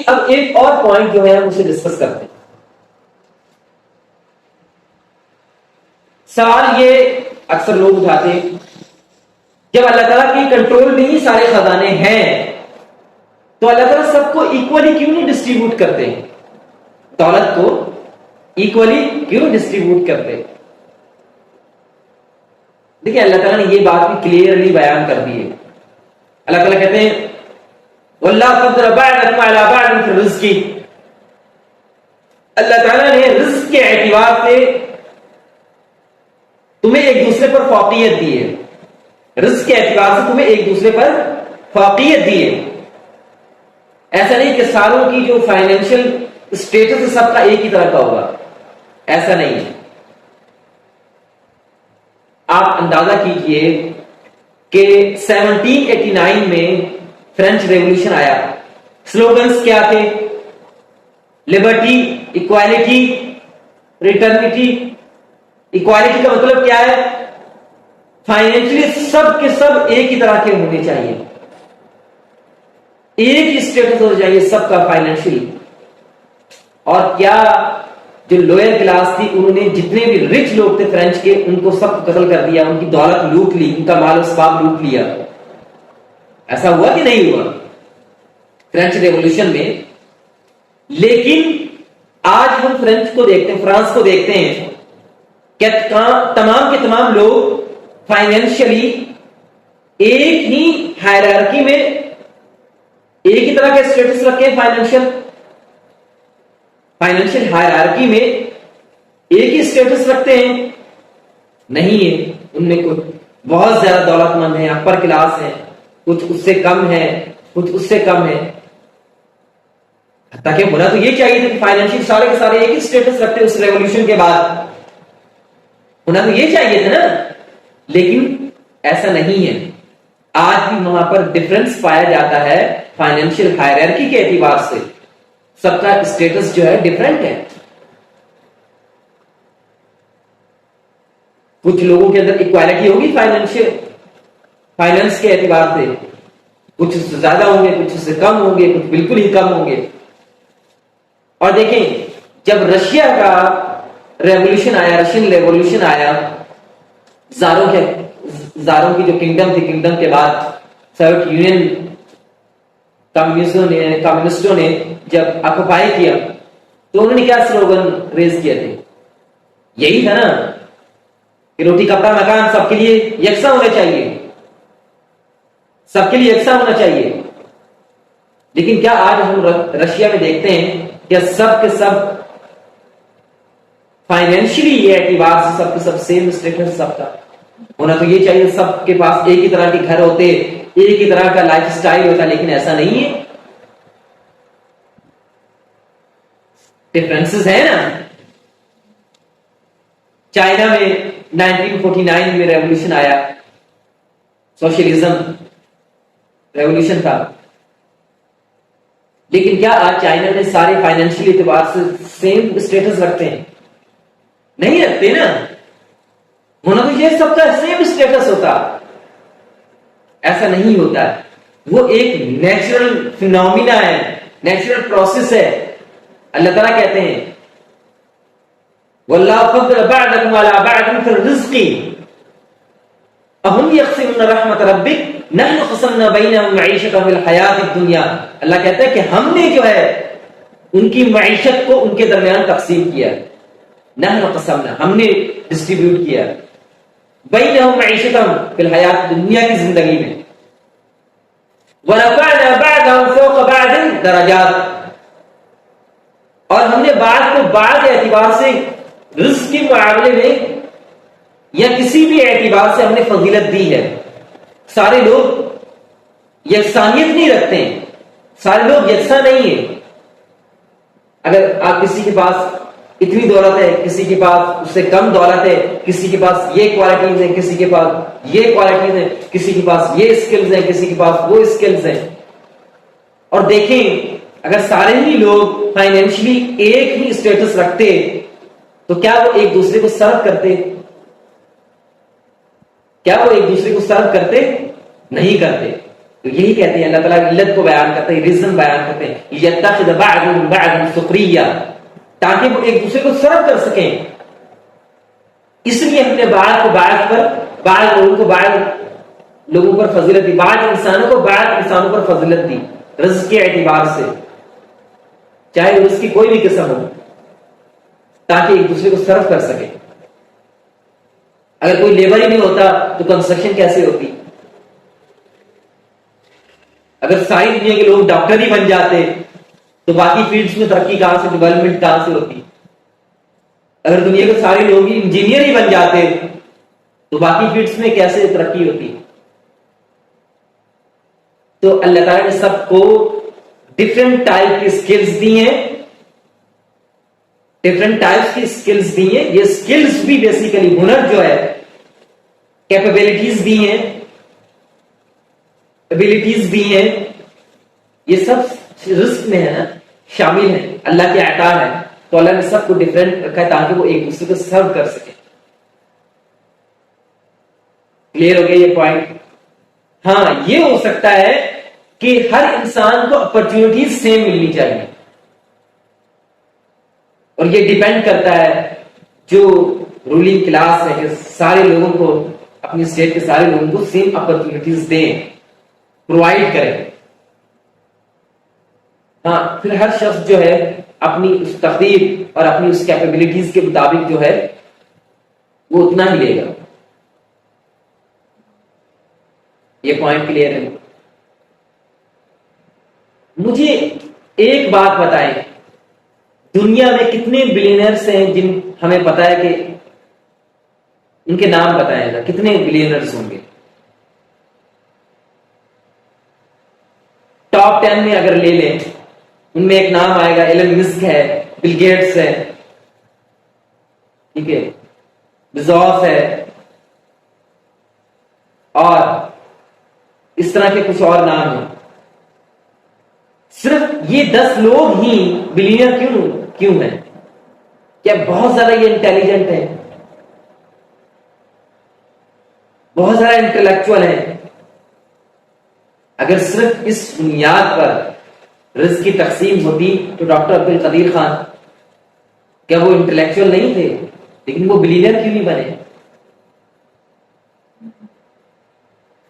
اب ایک اور پوائنٹ جو ہے ہم اسے ڈسکس کرتے ہیں. سوال یہ اکثر لوگ اٹھاتے ہیں، جب اللہ تعالیٰ کی کنٹرول میں ہی سارے خزانے ہیں تو اللہ تعالیٰ سب کو ایکولی کیوں نہیں ڈسٹریبیوٹ کرتے؟ دولت کو ایکولی کیوں ڈسٹریبیوٹ کرتے؟ دیکھیں اللہ تعالیٰ نے یہ بات بھی کلیئرلی بیان کر دی ہے. اللہ تعالیٰ کہتے ہیں وَاللَّهُ فَضَّلَ بَعْضَكُمْ عَلَىٰ بَعْضٍ فِي الرِّزْقِ، اللہ تعالیٰ نے رزق کے اعتبار سے تمہیں ایک دوسرے پر فوقیت دی ہے. رزق کے اعتبار سے تمہیں ایک دوسرے پر فوقیت دی ہے. ایسا نہیں کہ ساروں کی جو فائنینشیل اسٹیٹس ہے سب کا ایک ہی طرح کا ہوگا، ایسا نہیں ہے. آپ اندازہ کیجئے کہ 1789 میں فرینچ ریولوشن آیا. سلوگنز کیا تھے؟ Liberty, equality, ریٹرنٹی. ایکوالٹی کا مطلب کیا ہے؟ فائنینشلی سب کے سب ایک ہی طرح کے ہونے چاہیے، ایک ہی اسٹیٹس ہونا چاہیے سب کا فائنینشلی. اور کیا جو لوئر کلاس تھی انہوں نے جتنے بھی رچ لوگ تھے فرینچ کے ان کو سب قتل کر دیا، ان کی دولت لوٹ لی، ان کا مال و اسباب لوٹ لیا. ایسا ہوا کہ نہیں ہوا فرینچ ریولوشن میں؟ لیکن آج ہم فرینچ کو دیکھتے ہیں، فرانس کو دیکھتے ہیں کہ تمام کے تمام لوگ فائنینشلی ایک ہی ہائرارکی میں ایک ہی طرح کا اسٹیٹس رکھے ہیں. فائنینشیل ہائرارکی میں ایک ہی اسٹیٹس رکھتے ہیں؟ نہیں ہے. ان میں کچھ بہت زیادہ دولت مند ہیں، اپر کلاس ہیں، کچھ اس سے کم ہے، کچھ اس سے کم ہے. تاکہ ہونا تو یہ چاہیے تھا کہ فائنینشیل سارے کے سارے ایک ہی اسٹیٹس رکھتے اس ریولوشن کے بعد، ہونا تو یہ چاہیے تھا نا. لیکن ایسا نہیں ہے. آج بھی وہاں پر ڈفرنس پایا جاتا ہے فائنینشیل ہائرارکی کے اعتبار سے. سب کا اسٹیٹس جو ہے ڈفرنٹ ہے. کچھ لوگوں کے اندر ایکوالٹی ہوگی فائنینس کے اعتبار سے، کچھ اس سے زیادہ ہوں گے، کچھ اس سے کم ہوں گے، کچھ بالکل ہی کم ہوں گے. اور دیکھیں جب رشیا کا ریولوشن آیا، رشین ریولوشن آیا، زاروں کی جو کنگڈم تھی، کنگڈم کے بعد سوویت یونین کمیونسٹوں نے جب آکوپائی کیا تو انہوں نے کیا سلوگن ریز کیا تھے؟ یہی تھا نا کہ روٹی کپڑا مکان سب کے لیے یکساں ہونا چاہیے، سب کے لیے یکساں ہونا چاہیے. لیکن کیا آج ہم رشیا میں دیکھتے ہیں کہ سب کے سب فائنینشلی یہ اعتبار سے سب کے سب سیم اسٹیٹس سب کا ہونا تو یہ چاہیے، سب کے پاس ایک ہی طرح کے گھر ہوتے، ایک ہی طرح کا لائف سٹائل ہوتا. لیکن ایسا نہیں ہے، ڈفرینسز ہے نا. چائنا میں 1949 میں ریولوشن آیا، سوشلزم ریولوشن تھا. لیکن کیا آج چائنا میں سارے فائنینشیل اعتبار سے سیم اسٹیٹس رکھتے ہیں؟ نہیں رکھتے نا. ہونا تو یہ سب کا سیم اسٹیٹس ہوتا، ایسا نہیں ہوتا ہے. وہ ایک نیچرل فینومینا ہے، نیچرل پروسیس ہے. اللہ تعالیٰ کہتے ہیں وَاللَّهُ فَضَّلَ بَعْضَكُمْ عَلَىٰ بَعْضٍ فِي الرِّزْقِ أَهُمْ يَقْسِمُونَ رَحْمَةَ رَبِّكَ نَحْنُ قَسَمْنَا بَيْنَهُمْ مَعِيشَتَهُمْ فِي الْحَيَاةِ الدُّنْيَا. اللہ کہتا ہے کہ ہم نے جو ہے ان کی معیشت کو ان کے درمیان تقسیم کیا. نحن قسمنا، ہم نے ڈسٹریبیوٹ کیا بَيْنَهُمْ مَعِيشَتَهُمْ فِي الْحَيَاةِ الدُّنْيَا کی زندگی میں. وَرَفَعْنَا بَعْضَهُمْ فَوْقَ بَعْضٍ دَرَجَاتٍ، اور ہم نے بعض کو بعض اعتبار سے رزق کے معاملے میں یا کسی بھی اعتبار سے ہم نے فضیلت دی ہے. سارے لوگ یکسانیت نہیں رکھتے ہیں، سارے لوگ یکساں نہیں ہیں. اگر آپ کسی کے پاس اتنی دولت ہے، کسی کے پاس اس سے کم دولت ہے، کسی کے پاس یہ کوالٹیز ہیں، کسی کے پاس یہ کوالٹیز ہیں، کسی کے پاس یہ اسکلز ہیں، کسی کے پاس وہ اسکلز ہیں. اور دیکھیں اگر سارے ہی لوگ فائنینشلی ایک ہی اسٹیٹس رکھتے تو کیا وہ ایک دوسرے کو سرو کرتے؟ کیا وہ ایک دوسرے کو سرو کرتے؟ نہیں کرتے. تو یہی کہتے ہیں اللہ تعالیٰ علت کو بیان کرتے ہیں، ریزن بیان کرتے ہیں، یتخذ بعضهم بعضا سخریا، تاکہ وہ ایک دوسرے کو سرو کر سکیں. اس لیے ہم نے بعض کو بعض پر، بعض لوگوں کو بعض لوگوں پر فضیلت دی، بعض انسانوں کو بعض انسانوں پر فضیلت دی رزق کے اعتبار سے، چاہے رزق کی کوئی بھی قسم ہو، تاکہ ایک دوسرے کو سرو کر سکے. اگر کوئی لیبر ہی نہیں ہوتا تو کنسٹرکشن کیسے ہوتی؟ اگر ساری دنیا کے لوگ ڈاکٹر ہی بن جاتے تو باقی فیلڈز میں ترقی کہاں سے، ڈیولپمنٹ کہاں سے ہوتی؟ اگر دنیا کے سارے لوگ انجینئر ہی بن جاتے تو باقی فیلڈز میں کیسے ترقی ہوتی؟ تو اللہ تعالیٰ نے سب کو ڈفرینٹ ٹائپ کی سکلز دی ہیں، ڈفرینٹ ٹائپس کی سکلز دی ہیں. یہ سکلز بھی بیسیکلی ہنر جو ہے، کیپیبلٹیز دی ہیں، ایبلٹیز دی ہیں، یہ سب رزق میں ہے نا، شامل ہیں، اللہ کے عطا ہے. تو اللہ نے سب کو ڈفرینٹ رکھا ہے تاکہ وہ ایک دوسرے کو سرو کر سکے. کلیئر ہو گیا یہ پوائنٹ؟ ہاں، یہ ہو سکتا ہے کہ ہر انسان کو اپرچونٹیز سیم ملنی چاہیے، اور یہ ڈیپینڈ کرتا ہے جو رولنگ کلاس ہے کہ سارے لوگوں کو، اپنی اسٹیٹ کے سارے لوگوں کو سیم اپرچونٹیز دیں، پرووائڈ کریں. ہاں، پھر ہر شخص جو ہے اپنی اس تقدیر اور اپنی اس کیپیبلٹیز کے مطابق جو ہے وہ اتنا ہی لے گا. یہ پوائنٹ کلیئر ہے؟ مجھے ایک بات بتائیں، دنیا میں کتنے بلینئرز ہیں جن ہمیں پتا ہے کہ ان کے نام بتائیں گا، کتنے بلینئرز ہوں گے؟ ٹاپ 10 میں اگر لے لیں، ان میں ایک نام آئے گا، ایلن مسک ہے، بل گیٹس ہے، ٹھیک ہے، بیزوس ہے، اور اس طرح کے کچھ اور نام ہیں. صرف یہ 10 لوگ ہی بلینئر کیوں ہیں؟ کیا بہت زیادہ یہ انٹیلیجنٹ ہیں، بہت زیادہ انٹلیکچوئل ہیں؟ اگر صرف اس بنیاد پر رزق کی تقسیم ہوتی تو ڈاکٹر عبد القدیر خان کیا وہ انٹلیکچوئل نہیں تھے؟ لیکن وہ بلینئر کیوں نہیں بنے؟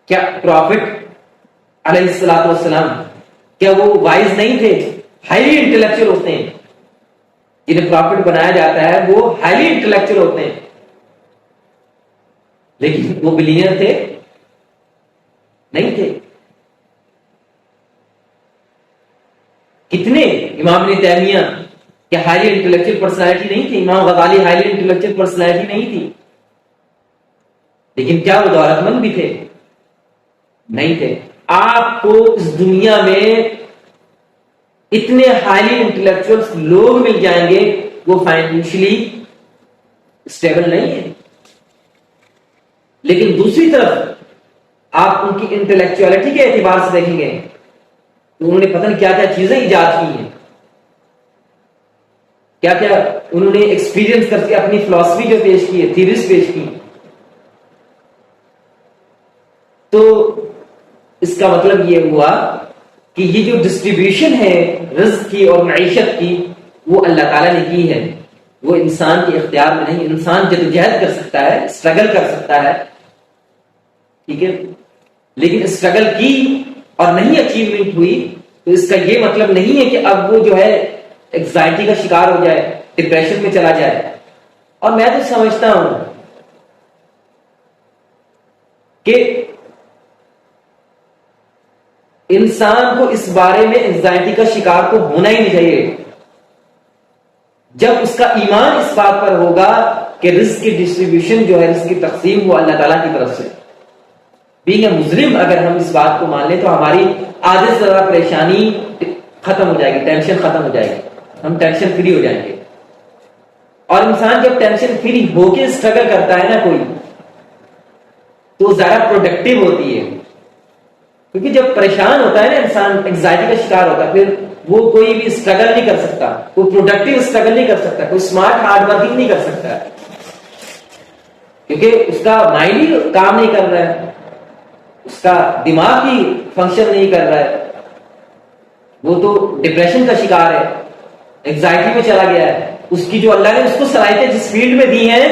کیا پروفٹ علیہ الصلوۃ والسلام کیا وہ وائز نہیں تھے؟ ہائیلی انٹلیکچوئل ہوتے ہیں جنہیں پروفٹ بنایا جاتا ہے، وہ ہائیلی انٹلیکچوئل ہوتے ہیں، لیکن وہ بلینئر تھے نہیں تھے. کتنے امام ابن تیمیہ کیا ہائیلی انٹلیکچوئل پرسنالٹی نہیں تھی؟ امام غزالی ہائیلی انٹلیکچوئل پرسنالٹی نہیں تھی، لیکن کیا وہ دولت مند بھی تھے؟ نہیں تھے. آپ کو اس دنیا میں اتنے ہائیلی انٹلیکچوئل لوگ مل جائیں گے، وہ فائنینشلی اسٹیبل نہیں ہے، لیکن دوسری طرف آپ ان کی انٹلیکچولیٹی کے اعتبار سے دیکھیں گے تو انہوں نے پتہ نہیں کیا کیا چیزیں ایجاد کی ہیں، کیا کیا انہوں نے ایکسپیرینس کر کے اپنی فلسفی جو پیش کی ہے، تھیریز پیش کی. تو اس کا مطلب یہ ہوا کہ یہ جو ڈسٹریبیوشن ہے رزق کی اور معیشت کی، وہ اللہ تعالیٰ نے کی ہے، وہ انسان کے اختیار میں نہیں. انسان جدوجہد کر سکتا ہے، اسٹرگل کر سکتا ہے، ٹھیک ہے، لیکن اسٹرگل کی اور نہیں اچیومنٹ ہوئی تو اس کا یہ مطلب نہیں ہے کہ اب وہ جو ہے ایگزائٹی کا شکار ہو جائے، ڈپریشن میں چلا جائے. اور میں تو سمجھتا ہوں کہ انسان کو اس بارے میں انزائٹی کا شکار تو ہونا ہی نہیں چاہیے جب اس کا ایمان اس بات پر ہوگا کہ رزق کی ڈسٹریبیوشن جو ہے، رزق کی تقسیم وہ اللہ تعالیٰ کی طرف سے. بینگ اے مسلم اگر ہم اس بات کو مان لیں تو ہماری آدھے سے زیادہ پریشانی ختم ہو جائے گی، ٹینشن ختم ہو جائے گی، ہم ٹینشن فری ہو جائیں گے. اور انسان جب ٹینشن فری ہو کے اسٹرگل کرتا ہے نا کوئی، تو زیادہ پروڈکٹیو ہوتی ہے. کیونکہ جب پریشان ہوتا ہے نا انسان، انگزائٹی کا شکار ہوتا ہے، پھر وہ کوئی بھی اسٹرگل نہیں کر سکتا، کوئی پروڈکٹیو اسٹرگل نہیں کر سکتا، کوئی اسمارٹ ہارڈ ورکنگ نہیں کر سکتا، کیونکہ اس کا مائنڈ ہی کام نہیں کر رہا ہے. اس کا دماغ ہی فنکشن نہیں کر رہا ہے، وہ تو ڈپریشن کا شکار ہے، اینگزائٹی میں چلا گیا ہے، اس کی جو اللہ نے اس کو صلاحیتیں جس فیلڈ میں دی ہیں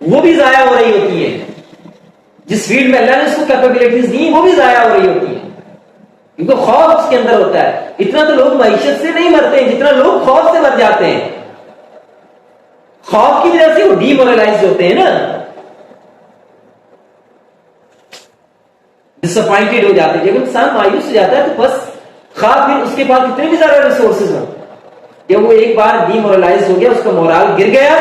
وہ بھی ضائع ہو رہی ہوتی ہیں، جس فیلڈ میں اللہ نے اس کو کیپیبلٹیز دی وہ بھی ضائع ہو رہی ہوتی ہیں، کیونکہ خوف اس کے اندر ہوتا ہے۔ اتنا تو لوگ معیشت سے نہیں مرتے ہیں جتنا لوگ خوف سے مر جاتے ہیں، خوف کی وجہ سے وہ ڈی مورلائز ہوتے ہیں نا، ڈس اپوائنٹڈ ہو جاتے ہیں۔ جب انسان مایوس ہو جاتا ہے تو بس خواہ پھر اس کے پاس کتنے بھی زیادہ ریسورسز ہوں، جب وہ ایک بار ڈی مورلائز ہو گیا، اس کا مورال گر گیا،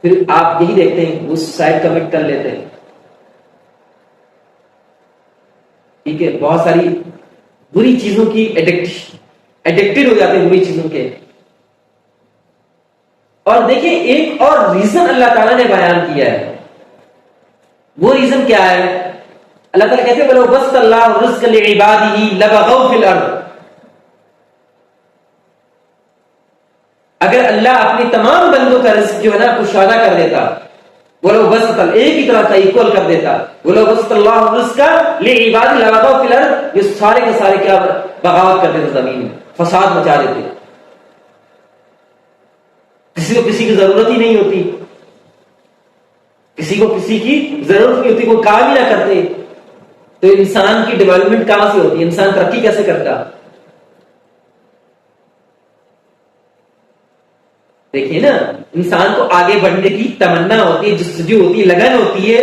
پھر آپ یہی دیکھتے ہیں وہ سوسائڈ کمٹ کر لیتے ہیں۔ ٹھیک ہے، بہت ساری بری چیزوں کی ایڈکٹڈ ہو جاتے ہیں بری چیزوں کے۔ اور دیکھیں ایک اور ریزن اللہ تعالیٰ نے بیان کیا ہے، وہ ریزن کیا ہے؟ اللہ تعالیٰ کہتے ہیں وَلَوْ بَسَطَ اللَّهُ الرِّزْقَ لِعِبَادِهِ لَبَغَوْا فِي الْأَرْضِ، اگر اللہ اپنی تمام بندوں کا رزق جو ہے نا کشادہ کر دیتا، وَلَوْ بَسَطَ ایک ہی طرح کا ایکول کر دیتا، وَلَوْ بَسَطَ اللَّهُ الرِّزْقَ لِعِبَادِهِ لَبَغَوْا فِي الْأَرْضِ، یہ سارے کے سارے کیا بغاوت کرتے تھے، زمین میں فساد مچا دیتے، کسی کو کسی کی ضرورت ہی نہیں ہوتی، کسی کو کسی کی ضرورت نہیں ہوتی، کوئی کام ہی نہ کرتے، تو انسان کی ڈیولپمنٹ کہاں سے ہوتی ہے؟ انسان ترقی کیسے کرتا؟ دیکھیے نا، انسان کو آگے بڑھنے کی تمنا ہوتی ہے، جستجو ہوتی ہے، لگن ہوتی ہے،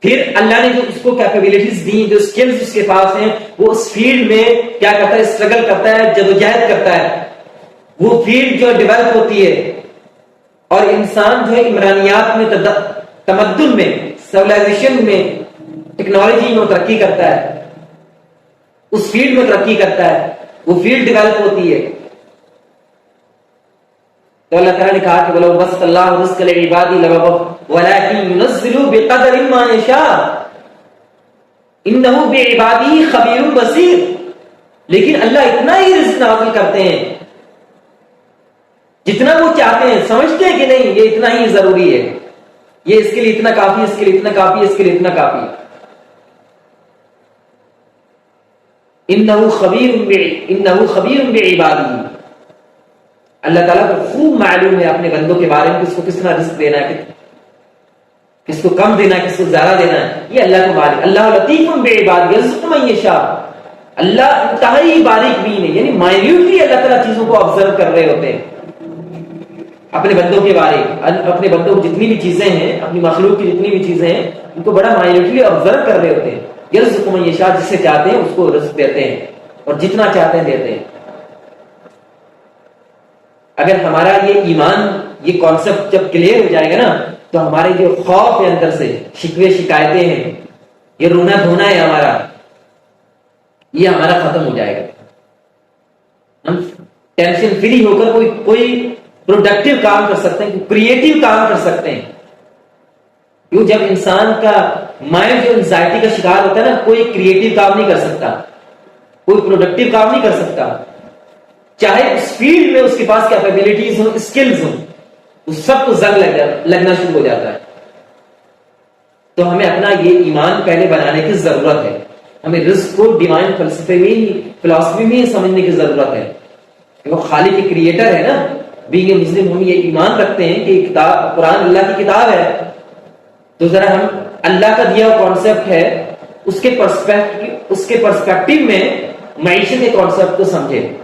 پھر اللہ نے جو اس کو کیپیبلٹیز دی، جو سکلز اس کے پاس ہیں، وہ اس فیلڈ میں کیا کرتا ہے؟ اسٹرگل کرتا ہے، جدوجہد کرتا ہے، وہ فیلڈ جو ڈیولپ ہوتی ہے، اور انسان جو ہے عمرانیات میں، تمدن میں، سیولائزیشن میں، ٹیکنالوجی میں ترقی کرتا ہے، اس فیلڈ میں ترقی کرتا ہے، وہ فیلڈ ڈیولپ ہوتی ہے۔ تو اللہ تعالیٰ نے کہا کہ وَلَوْ بَسَطَ اللَّهُ الرِّزْقَ لِعِبَادِهِ لَبَغَوْا وَلَٰكِن يُنَزِّلُ بِقَدَرٍ مَّا يَشَاءُ إِنَّهُ بِعِبَادِهِ خَبِيرٌ بَصِيرٌ، لیکن اللہ اتنا ہی رزق نازل کرتے ہیں جتنا وہ چاہتے ہیں، سمجھتے ہیں کہ نہیں یہ اتنا ہی ضروری ہے، یہ اس کے لیے اتنا کافی، اس کے لیے اتنا کافی، اس کے لیے اتنا کافی۔ إِنَّهُ خَبِيرٌ بِعِبَادِهِ، اللہ تعالیٰ کو خوب معلوم ہے اپنے بندوں کے بارے میں، کس کو کتنا رزق دینا ہے، کس کو کم دینا ہے، کس کو زیادہ دینا ہے، یہ اللہ کو معلوم۔ اللہ لطیف بعبادہ یرزق من یشاء، اللہ انتہائی باریک بین ہے، یعنی مائنیوٹلی اللہ تعالیٰ چیزوں کو آبزرو کر رہے ہوتے ہیں اپنے بندوں کے بارے میں، اپنے بندوں کی جتنی بھی چیزیں ہیں، اپنی مخلوق کی جتنی بھی چیزیں ہیں، ان کو بڑا مائنیوٹلی آبزرو کر رہے ہوتے ہیں۔ یرزق من یشاء، جسے چاہتے ہیں اس کو رزق دیتے ہیں، اور جتنا چاہتے ہیں دیتے ہیں۔ اگر ہمارا یہ ایمان، یہ کانسیپٹ جب کلیئر ہو جائے گا نا، تو ہمارے جو خوف ہے اندر سے، شکوے شکایتیں ہیں، یہ رونا دھونا ہے ہمارا، یہ ہمارا ختم ہو جائے گا، ہم ٹینشن فری ہو کر کوئی پروڈکٹیو کام کر سکتے ہیں، کریٹیو کام کر سکتے ہیں۔ کیوں؟ جب انسان کا مائنڈ جو انزائٹی کا شکار ہوتا ہے نا، کوئی کریٹیو کام نہیں کر سکتا، کوئی پروڈکٹیو کام نہیں کر سکتا، چاہے اس فیلڈ میں اس کے پاس کیپیبلٹیز ہوں، اسکلز ہوں، اس سب کو زنگ لگنا شروع ہو جاتا ہے۔ تو ہمیں اپنا یہ ایمان پہلے بنانے کی ضرورت ہے، ہمیں رزق کو ڈیوائن فلسفی میں سمجھنے کی ضرورت ہے کہ وہ خالق کے کریٹر ہے نا۔ بینگ اے مسلم ہم یہ ایمان رکھتے ہیں کہ کتاب قرآن اللہ کی کتاب ہے، تو ذرا ہم اللہ کا دیا ہوا کانسیپٹ ہے، اس کے پرسپیکٹو میں معیشت کے کانسیپٹ کو سمجھیں۔